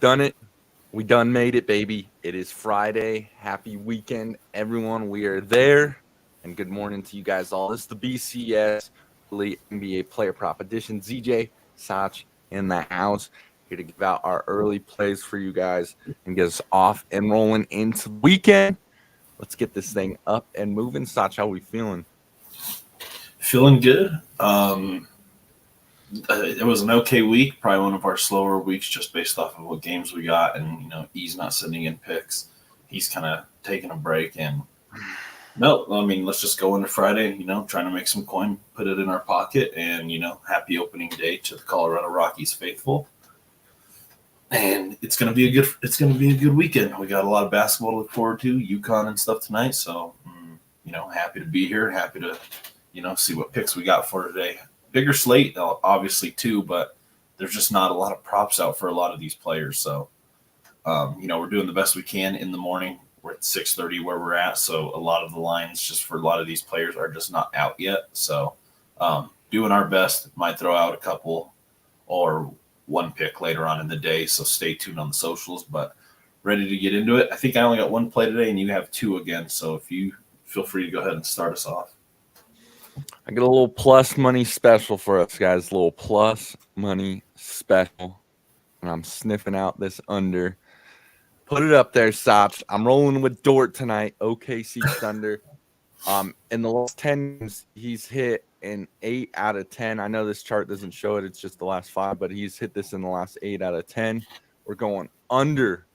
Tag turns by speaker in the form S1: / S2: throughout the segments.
S1: done it. We done made it, baby. It is Friday. Happy weekend, everyone. We are there. And good morning to you guys all. This is the BCS Early NBA Player Prop Edition. ZJ, Sach in the house. Here to give out our early plays for you guys and get us off and rolling into the weekend. Let's get this thing up and moving. Sach, how we feeling?
S2: Feeling good. It was an okay week, probably one of our slower weeks just based off of what games we got. And, E's not sending in picks. He's kind of taking a break. And no, I mean, let's just go into Friday, trying to make some coin, put it in our pocket. And, happy opening day to the Colorado Rockies faithful. And it's gonna be a good weekend. We got a lot of basketball to look forward to, UConn and stuff tonight. So, happy to be here. Happy to, see what picks we got for today. Bigger slate, obviously, too, but there's just not a lot of props out for a lot of these players. So, we're doing the best we can in the morning. We're at 6:30 where we're at, so a lot of the lines just for a lot of these players are just not out yet. So, doing our best. Might throw out a couple or one pick later on in the day, so stay tuned on the socials. But ready to get into it. I think I only got one play today, and you have two again. So if you feel free to go ahead and start us off.
S1: I got a little plus money special for us, guys. A little plus money special. And I'm sniffing out this under. Put it up there, Sach. I'm rolling with Dort tonight. OKC Thunder. In the last 10 games, he's hit in 8 out of 10. I know this chart doesn't show it. It's just the last 5, but he's hit this in the last 8 out of 10. We're going under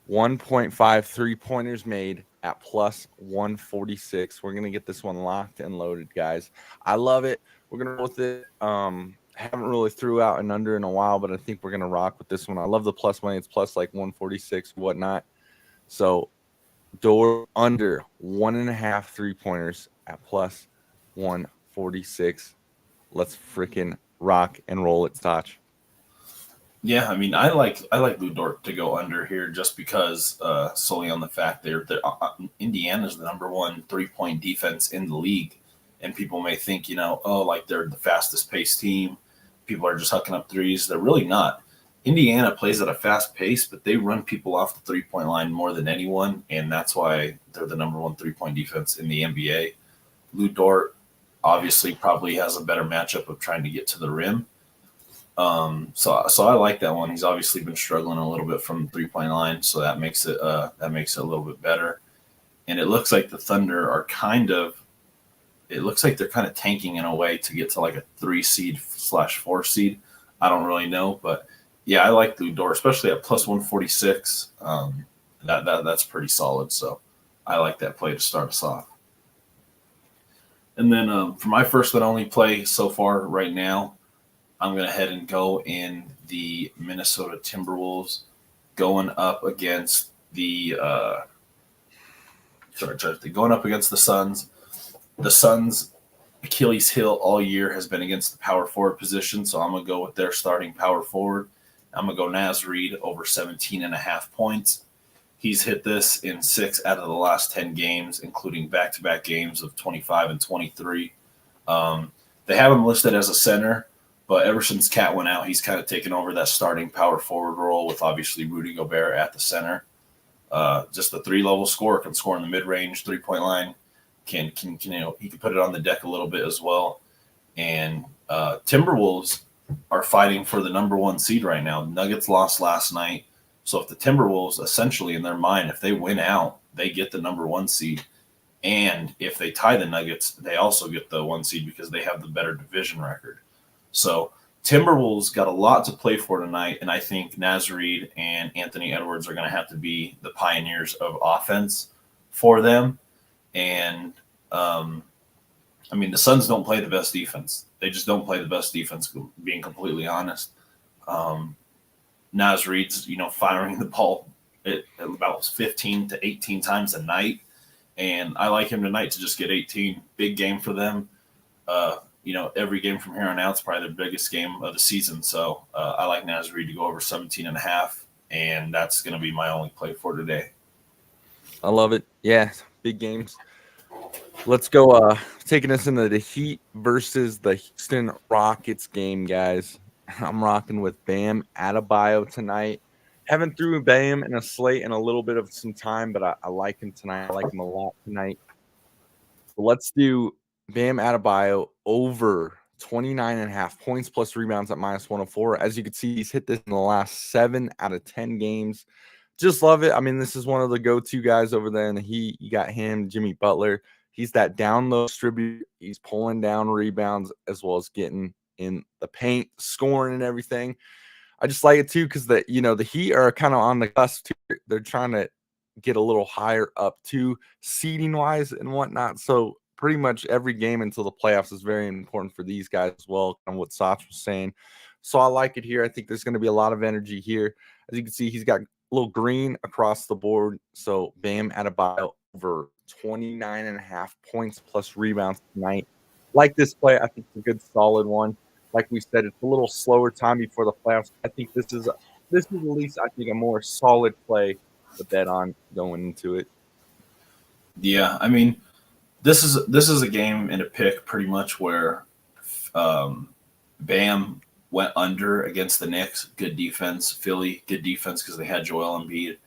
S1: 1.5 3-pointers made at plus 146. We're going to get this one locked and loaded, guys. I love it. We're going to roll with it. Haven't really threw out an under in a while, but I think we're going to rock with this one. I love the plus money. It's plus like 146, whatnot. So, Dort under 1.5 3-pointers at plus 146. Let's freaking rock and roll it, Sach.
S2: Yeah, I mean, I like Lu Dort to go under here just because solely on the fact they're Indiana's the number one 3-point defense in the league, and people may think like they're the fastest paced team. People are just hucking up threes. They're really not. Indiana plays at a fast pace, but they run people off the 3-point line more than anyone, and that's why they're the number one 3-point defense in the NBA. Lu Dort obviously probably has a better matchup of trying to get to the rim. So I like that one. He's obviously been struggling a little bit from the 3-point line, so that makes it a little bit better. And it looks like the Thunder are they're kind of tanking in a way to get to like a 3 seed / 4 seed. I don't really know, but yeah, I like Lu Dort, especially at plus 146. That's pretty solid. So I like that play to start us off. And then for my first and only play so far right now, I'm going to head and go in the Minnesota Timberwolves going up against the Suns. The Suns' Achilles heel all year has been against the power forward position, so I'm going to go with their starting power forward. I'm going to go Naz Reid over 17.5 points. He's hit this in 6 out of the last 10 games, including back-to-back games of 25 and 23. They have him listed as a center, but ever since Cat went out, he's kind of taken over that starting power forward role with obviously Rudy Gobert at the center. Just a 3-level scorer, can score in the mid-range, 3-point line. He can put it on the deck a little bit as well. And Timberwolves are fighting for the number 1 seed right now. Nuggets lost last night. So if the Timberwolves, essentially in their mind, if they win out, they get the number 1 seed. And if they tie the Nuggets, they also get the 1 seed because they have the better division record. So Timberwolves got a lot to play for tonight, and I think Naz Reid and Anthony Edwards are going to have to be the pioneers of offense for them. And, the Suns don't play the best defense. They just don't play the best defense, being completely honest. Naz Reid's, firing the ball at about 15 to 18 times a night. And I like him tonight to just get 18. Big game for them. Every game from here on out is probably their biggest game of the season. So I like Naz Reid to go over 17.5, and that's going to be my only play for today.
S1: I love it. Yeah, big games. Let's go taking us into the Heat versus the Houston Rockets game, guys. I'm rocking with Bam Adebayo tonight. Haven't threw Bam in a slate in a little bit of some time, but I like him tonight. I like him a lot tonight. So let's do Bam Adebayo over 29.5 points plus rebounds at -104. As you can see, he's hit this in the last 7 out of 10 games. Just love it. I mean, this is one of the go-to guys over there in the Heat. You got him, Jimmy Butler. He's that down low distributor. He's pulling down rebounds as well as getting in the paint, scoring and everything. I just like it too because the Heat are kind of on the cusp too. They're trying to get a little higher up too, seeding wise and whatnot. So pretty much every game until the playoffs is very important for these guys as well. Kind of what Sach was saying. So I like it here. I think there's going to be a lot of energy here. As you can see, he's got a little green across the board. So Bam Adebayo over 29.5 points plus rebounds tonight. Like this play, I think it's a good solid one. Like we said, it's a little slower time before the playoffs. I think this is at least I think a more solid play to bet on going into it.
S2: Yeah, I mean, this is a game and a pick pretty much where Bam went under against the Knicks. Good defense. Philly, good defense because they had Joel Embiid.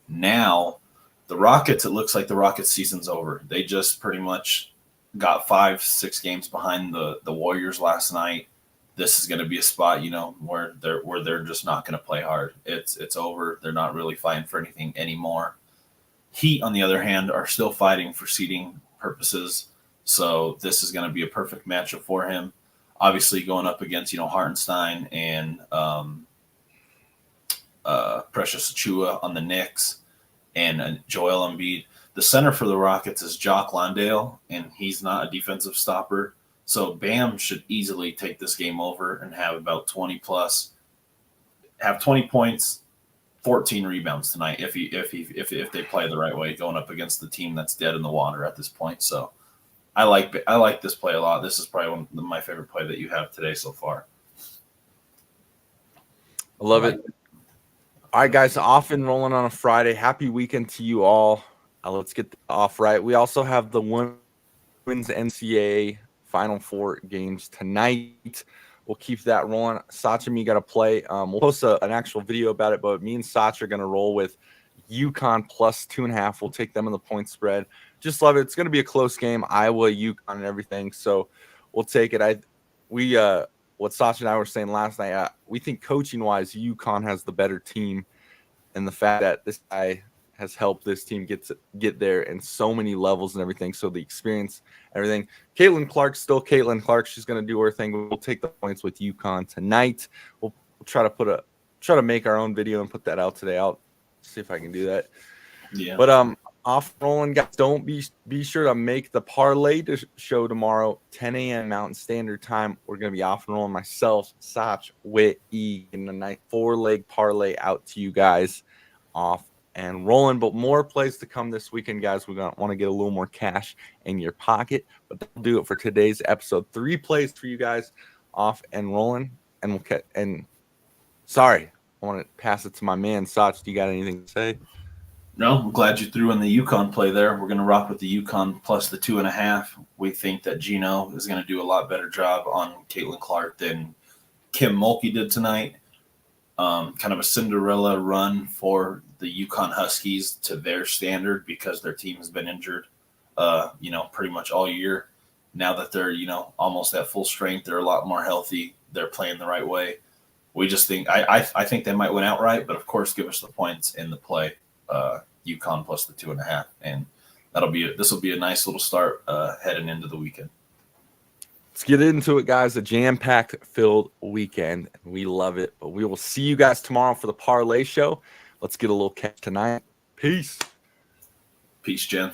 S2: Now, the Rockets, it looks like the Rockets season's over. They just pretty much got 5-6 games behind the Warriors last night. This is going to be a spot, where they're just not going to play hard. It's over. They're not really fighting for anything anymore. Heat, on the other hand, are still fighting for seeding purposes. So this is going to be a perfect matchup for him. Obviously, going up against Hartenstein and Precious Achiuwa on the Knicks and Joel Embiid. The center for the Rockets is Jock Landale, and he's not a defensive stopper. So Bam should easily take this game over and have about 20 points, 14 rebounds tonight if they play the right way, going up against the team that's dead in the water at this point. So I like this play a lot. This is probably one of my favorite play that you have today so far.
S1: I love it. All right, guys, off and rolling on a Friday. Happy weekend to you all. Let's get off right. We also have the women's NCAA Final Four games tonight. We'll keep that rolling. Sach and me got to play. We'll post an actual video about it, but me and Sach are going to roll with UConn plus 2.5. We'll take them in the point spread. Just love it. It's going to be a close game. Iowa, UConn, and everything. So we'll take it. What Sach and I were saying last night, we think coaching-wise, UConn has the better team, and the fact that this guy has helped this team get there in so many levels and everything. So the experience, everything. Caitlin Clark, still Caitlin Clark. She's going to do her thing. We'll take the points with UConn tonight. We'll try to make our own video and put that out today. I'll see if I can do that.
S2: Yeah.
S1: But off rolling, guys. Don't be sure to make the parlay show tomorrow, 10 a.m. Mountain Standard Time. We're going to be off and rolling. Myself, Sach, Whit, E, and a nice 4-leg parlay out to you guys off and rolling. But more plays to come this weekend, guys. We're going to want to get a little more cash in your pocket. But that'll do it for today's episode. 3 plays for you guys off and rolling. And sorry, I want to pass it to my man, Sach. Do you got anything to say?
S2: No, I'm glad you threw in the UConn play there. We're going to rock with the UConn plus the 2.5. We think that Gino is going to do a lot better job on Caitlin Clark than Kim Mulkey did tonight. Kind of a Cinderella run for the UConn Huskies to their standard because their team has been injured, pretty much all year. Now that they're, almost at full strength, they're a lot more healthy. They're playing the right way. We just think I think they might win outright, but of course, give us the points in the play. UConn plus the 2.5, and this will be a nice little start heading into the weekend.
S1: Let's get into it, guys. A jam-packed filled weekend. We love it. But we will see you guys tomorrow for the parlay show. Let's get a little catch tonight. Peace.
S2: Peace, gents.